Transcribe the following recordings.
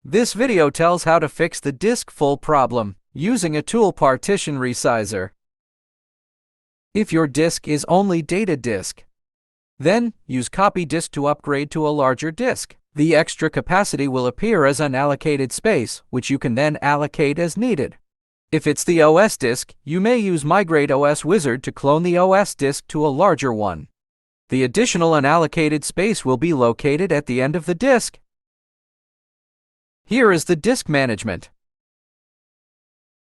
This video tells how to fix the disk full problem using a tool Partition Resizer. If your disk is only data disk, then use copy disk to upgrade to a larger disk. The extra capacity will appear as unallocated space, which you can then allocate as needed. If it's the OS disk, you may use Migrate OS Wizard to clone the OS disk to a larger one. The additional unallocated space will be located at the end of the disk. Here is the disk management.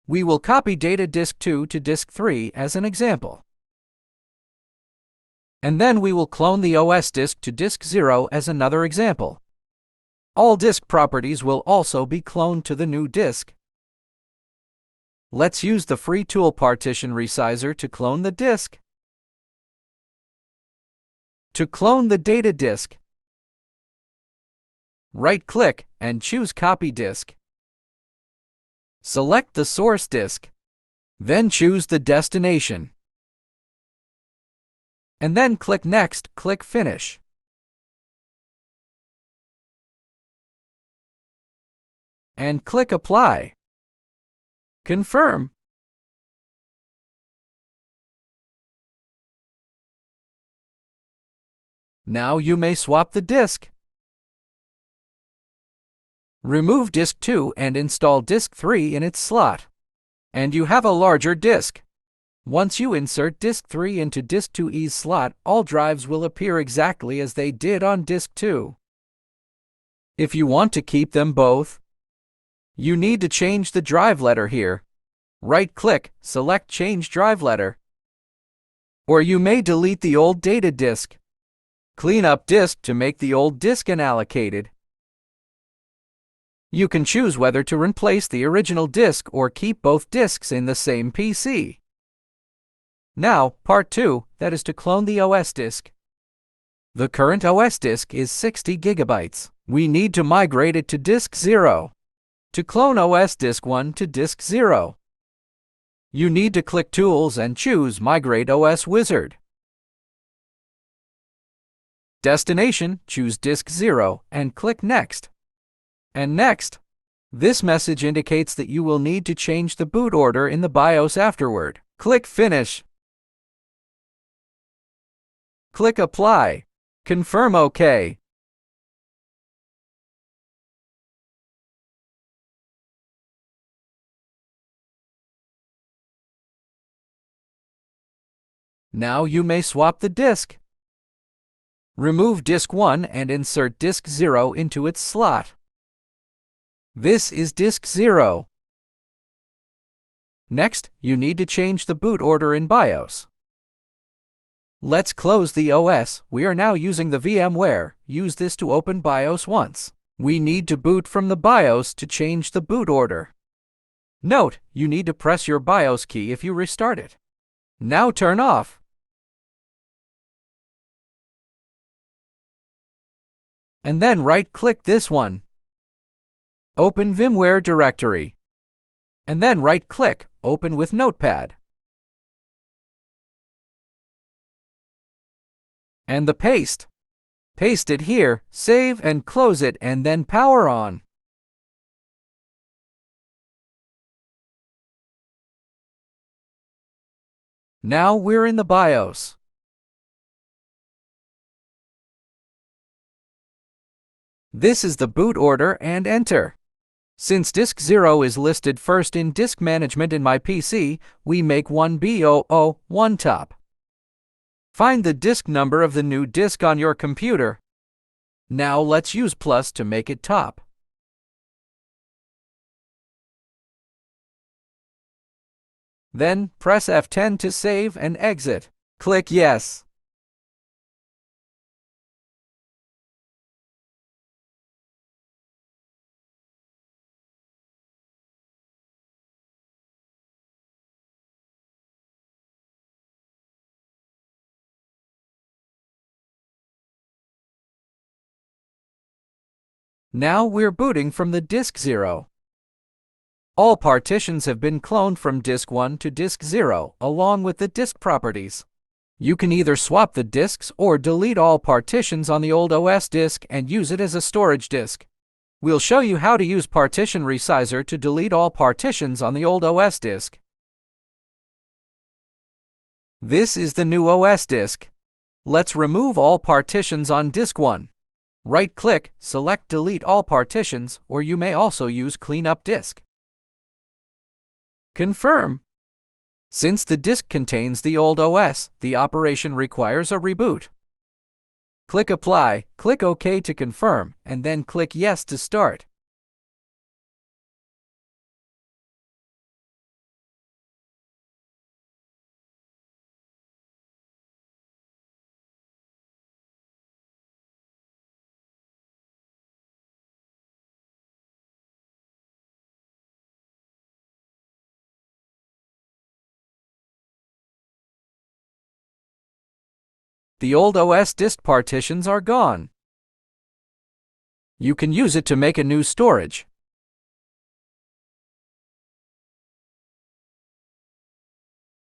We will copy data disk 2 to disk 3 as an example. And then we will clone the OS disk to disk 0 as another example. All disk properties will also be cloned to the new disk. Let's use the free tool Partition Resizer to clone the disk. To clone the data disk, right-click and choose Copy Disk. Select the source disk, then choose the destination. And then click Next, click Finish. And click Apply. Confirm. Now you may swap the disk. Remove disk 2 and install disk 3 in its slot. And you have a larger disk. Once you insert disk 3 into disk 2's slot, all drives will appear exactly as they did on disk 2. If you want to keep them both, you need to change the drive letter here. Right-click, select Change Drive Letter. Or you may delete the old data disk. Clean up disk to make the old disk unallocated. You can choose whether to replace the original disk or keep both disks in the same PC. Now, part 2, that is to clone the OS disk. The current OS disk is 60 GB. We need to migrate it to disk 0. To clone OS disk 1 to disk 0, you need to click Tools and choose Migrate OS Wizard. Destination, choose disk 0 and click Next. And Next. This message indicates that you will need to change the boot order in the BIOS afterward. Click Finish. Click Apply. Confirm OK. Now you may swap the disk. Remove disk 1 and insert disk 0 into its slot. This is disk 0. Next, you need to change the boot order in BIOS. Let's close the OS. We are now using the VMware. Use this to open BIOS once. We need to boot from the BIOS to change the boot order. Note, you need to press your BIOS key if you restart it. Now turn off. And then right-click this one. Open VMware directory. And then right-click, Open with Notepad. And the paste. Paste it here, save and close it, and then power on. Now we're in the BIOS. This is the boot order and enter. Since disk 0 is listed first in disk management in my PC, we make 1B00 top. Find the disk number of the new disk on your computer. Now let's use plus to make it top. Then press F10 to save and exit. Click Yes. Now we're booting from the disk 0. All partitions have been cloned from disk 1 to disk 0, along with the disk properties. You can either swap the disks or delete all partitions on the old OS disk and use it as a storage disk. We'll show you how to use Partition Resizer to delete all partitions on the old OS disk. This is the new OS disk. Let's remove all partitions on disk 1. Right-click, select Delete All Partitions, or you may also use Clean Up Disk. Confirm. Since the disk contains the old OS, the operation requires a reboot. Click Apply, click OK to confirm, and then click Yes to start. The old OS disk partitions are gone. You can use it to make a new storage.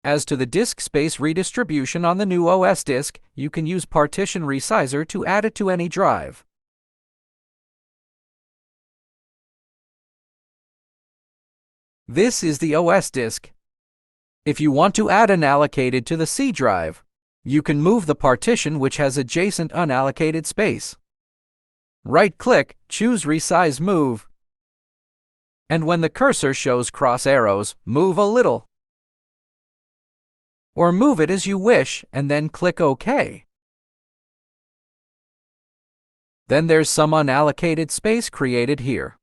As to the disk space redistribution on the new OS disk, you can use Partition Resizer to add it to any drive. This is the OS disk. If you want to add unallocated to the C drive, you can move the partition which has adjacent unallocated space. Right-click, choose Resize Move. And when the cursor shows cross arrows, move a little. Or move it as you wish, and then click OK. Then there's some unallocated space created here.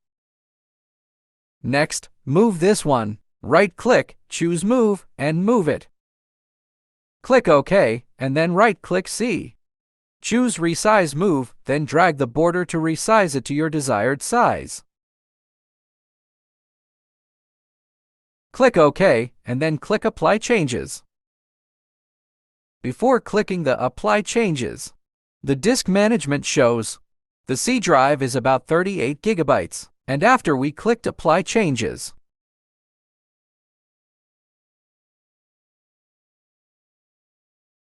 Next, move this one. Right-click, choose Move, and move it. Click OK, and then right-click C. Choose Resize Move, then drag the border to resize it to your desired size. Click OK, and then click Apply Changes. Before clicking the Apply Changes, the disk management shows the C drive is about 38 gigabytes, and after we clicked Apply Changes,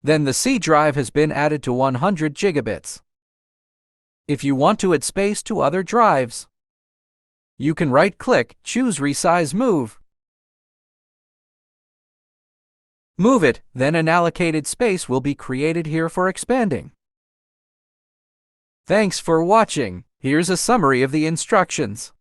then the C drive has been added to 100 gigabits. If you want to add space to other drives, you can right-click, choose Resize Move. Move it, then unallocated space will be created here for expanding. Thanks for watching. Here's a summary of the instructions.